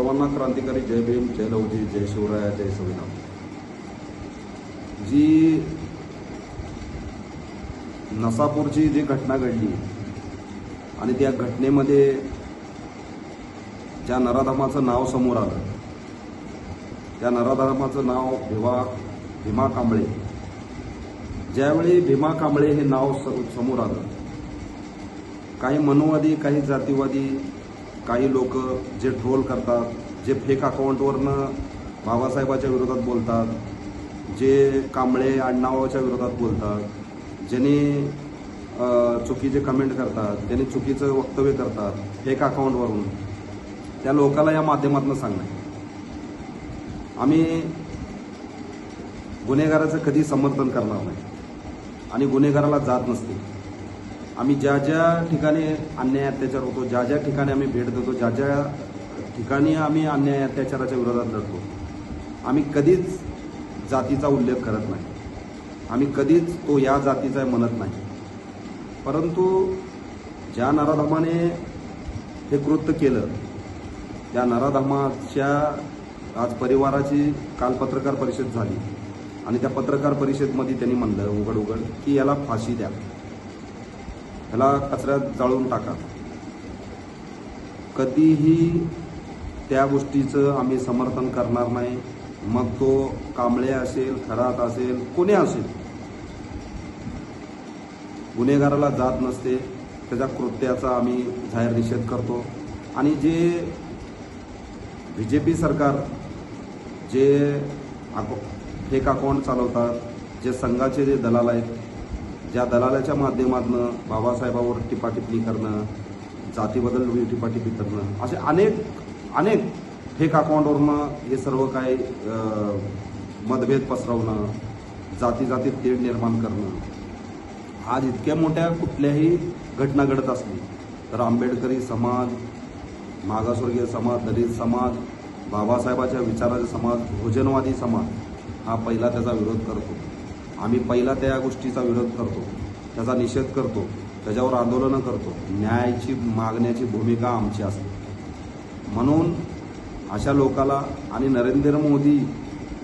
सर्वांना क्रांतिकारी जय भीम, जय लवजी, जय शिवराय, जय संविधान। जी नसापूरची जी घटना घडली आणि त्या घटनेमध्ये ज्या नराधमाचं नाव समोर आलं, त्या नराधमाचं नाव भीमा कांबळे। ज्यावेळी भीमा कांबळे हे नाव समोर आलं, काही मनुवादी, काही जातीवादी, काही लोक जे ट्रोल करतात, जे फेक अकाउंटवरनं बाबासाहेबाच्या विरोधात बोलतात, जे कांबळे आडनावाच्या विरोधात बोलतात, ज्यांनी चुकीचे कमेंट करतात, त्यांनी चुकीचं वक्तव्य करतात फेक अकाउंटवरून, त्या लोकांना या माध्यमातून सांगणं, आम्ही गुन्हेगाराचं कधी समर्थन करणार नाही आणि गुन्हेगाराला जात नसते। आम्ही ज्या ज्या ठिकाणी अन्याय अत्याचार होतो, ज्या ज्या ठिकाणी आम्ही भेट देतो, ज्या ज्या ठिकाणी आम्ही अन्याय अत्याचाराच्या विरोधात लढतो, आम्ही कधीच जातीचा उल्लेख करत नाही, आम्ही कधीच तो या जातीचा म्हणत नाही। परंतु ज्या नराधमाने हे कृत्य केलं, त्या नराधमाच्या आज परिवाराची काल पत्रकार परिषद झाली आणि त्या पत्रकार परिषदेमध्ये त्यांनी म्हणलं उघड की याला फाशी द्या, याला कचऱ्यात जाळून टाका। कधीही त्या गोष्टीचं आम्ही समर्थन करणार नाही, मग तो कांबळे असेल, खरात असेल, कोणी असेल, गुन्हेगाराला जात नसते, त्याच्या कृत्याचा आम्ही जाहीर निषेध करतो। आणि जे BJP सरकार जे फेक अकाउंट चालवतात, जे संघाचे जे दलाल आहेत, ज्या दलालाच्या माध्यमातून बाबासाहेबावर टिप्पणी करणं, जातीबद्दल टिप्पणी करणं, असे अनेक फेक अकाउंटवरनं हे सर्व काही मतभेद पसरवणं, जातीत तेढ निर्माण करणं। आज इतक्या मोठ्या कुठल्याही घटना घडत असली तर आंबेडकरी समाज, मागासवर्गीय समाज, दलित समाज, बाबासाहेबाच्या विचाराचा समाज, बहुजनवादी समाज हा पहिला त्याचा विरोध करतो। आम्ही पहिला त्या गोष्टीचा विरोध करतो, त्याचा निषेध करतो, त्याच्यावर आंदोलनं करतो। न्यायाची मागण्याची भूमिका आमची असते। म्हणून अशा लोकाला आणि नरेंद्र मोदी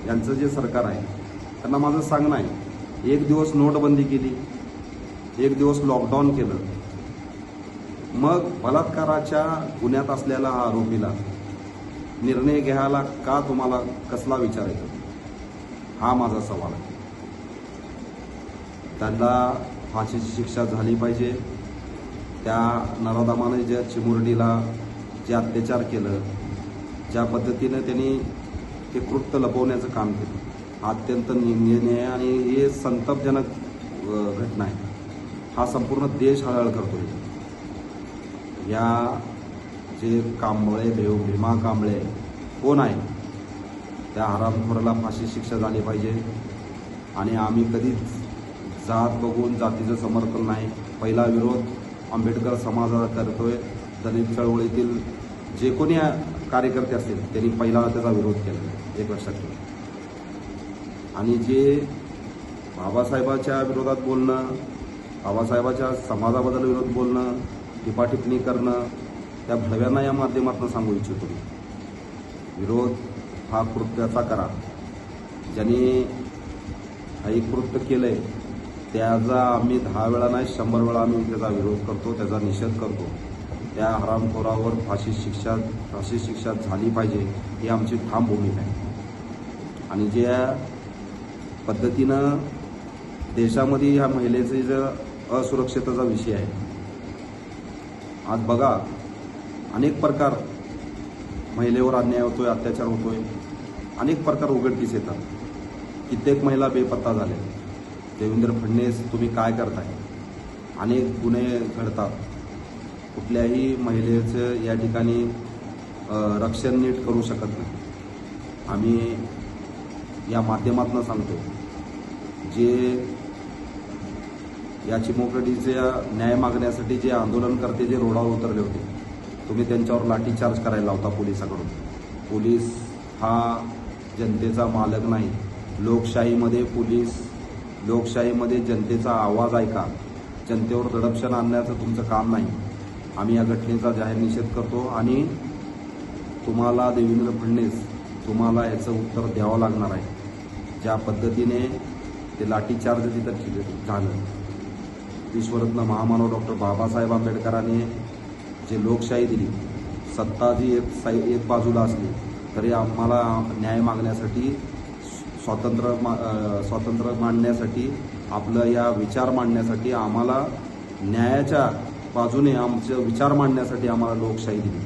यांचं जे सरकार आहे त्यांना माझं सांगणं आहे, एक दिवस नोटबंदी केली, एक दिवस लॉकडाऊन केलं, मग बलात्काराच्या गुन्ह्यात असलेला हा आरोपीला निर्णय घ्यायला का तुम्हाला कसला विचार येतो, हा माझा सवाल आहे। त्यांना फाशीची शिक्षा झाली पाहिजे। त्या नराधमाने ज्या चिमुरडीला जे अत्याचार केलं, ज्या पद्धतीनं त्यांनी ते कृत्य लपवण्याचं काम केलं, अत्यंत निंदनीय आणि हे संतापजनक घटना आहे। हा संपूर्ण देश हळहळ करतोय। या जे कांबळे, भीमा कांबळे कोण आहे, त्या हरामखोराला फाशी शिक्षा झाली पाहिजे। आणि आम्ही कधीच जात बघून जातीचं समर्थन नाही। पहिला विरोध आंबेडकर समाजाला करतोय, दलित चळवळीतील जे कोणी कार्यकर्ते असतील त्यांनी पहिला त्याचा विरोध केला, एक लक्षात ठेवा। आणि जे बाबासाहेबाच्या विरोधात बोलणं, बाबासाहेबाच्या समाजाबद्दल विरोध बोलणं, टिप्पणी करणं, त्या भडव्यांना या माध्यमातून सांगू इच्छितो, विरोध हा कृत्याचा करा। ज्यांनी हे कृत्य केलंय त्याचा आम्ही 10 वेळा नाही 100 वेळा आम्ही त्याचा विरोध करतो, त्याचा निषेध करतो। त्या हरामखोरावर फाशी शिक्षा झाली पाहिजे, ही आमची ठाम भूमिका आहे। आणि ज्या पद्धतीनं देशामध्ये ह्या महिलेचे जो असुरक्षिततेचा विषय आहे, आज बघा अनेक प्रकार महिलेवर अन्याय होतोय, अत्याचार होतोय, अनेक प्रकार उघडकीस येतात, कित्येक महिला बेपत्ता झाल्या। देवेंद्र फडणवीस तुम्ही काय करताय? अनेक गुन्हे घडतात, कुठल्याही महिलेचं या ठिकाणी रक्षण नीट करू शकत नाही। आम्ही या माध्यमातून सांगतो, जे या चिमुकलीच्या न्याय मागण्यासाठी जे आंदोलनकर्ते जे रोडावर उतरले होते, तुम्ही त्यांच्यावर लाठीचार्ज करायला लावता पोलिसाकडून। पोलीस हा जनतेचा मालक नाही। लोकशाहीमध्ये जनतेचा आवाज ऐका, जनतेवर दडपशान आणण्याचं तुमचं काम नाही। आम्ही या घटनेचा जाहीर निषेध करतो आणि तुम्हाला देवेंद्र फडणवीस तुम्हाला याचं उत्तर द्यावं लागणार आहे. ज्या पद्धतीने ते लाठीचार्ज तिथं झालं, विश्वरत्न महामानव डॉक्टर बाबासाहेब आंबेडकरांनी जे लोकशाही दिली, सत्ता जी एक बाजूला असली तरी आम्हाला न्याय मागण्यासाठी, स्वातंत्र्य मांडण्यासाठी, आपलं या विचार मांडण्यासाठी, आम्हाला न्यायाच्या बाजूने आमचे विचार मांडण्यासाठी आम्हाला लोकशाही दिली.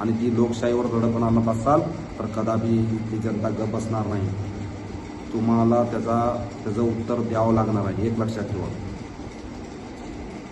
आणि ती लोकशाहीवर दडपण आणत असाल तर कदापि ती जनता गप बसणार नाही. तुम्हाला त्याचं उत्तर द्यावं लागणार आहे, एक लक्षात ठेवा.